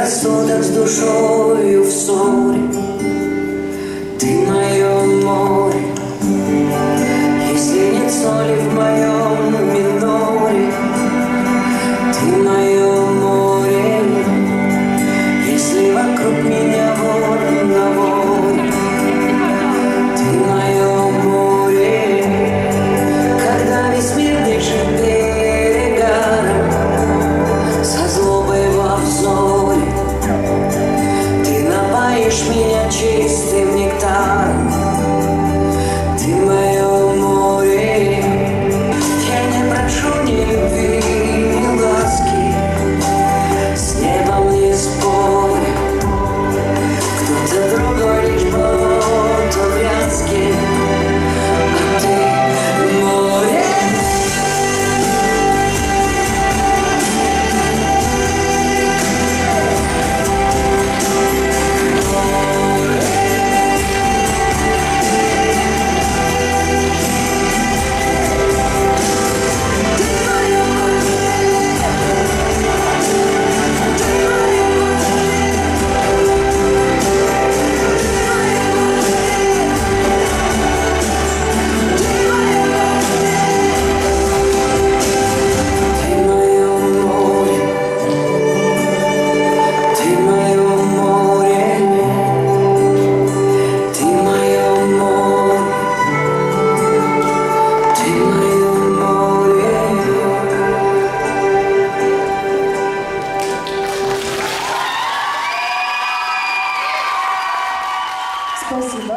рассудок с душою в ссоре. Ты мое море, если нет соли в моем миноре. Ты мое море, если вокруг меня вор на воре. Ты мое море, когда весь мир лежит перегаром, со злобой во взоре. Ты напоишь меня чистым нектаром. Ты мое море, я не прошу ни любви, ни ласки, с небом не спорю. Кто-то другой лишь болото вязки, а ты море. Спасибо.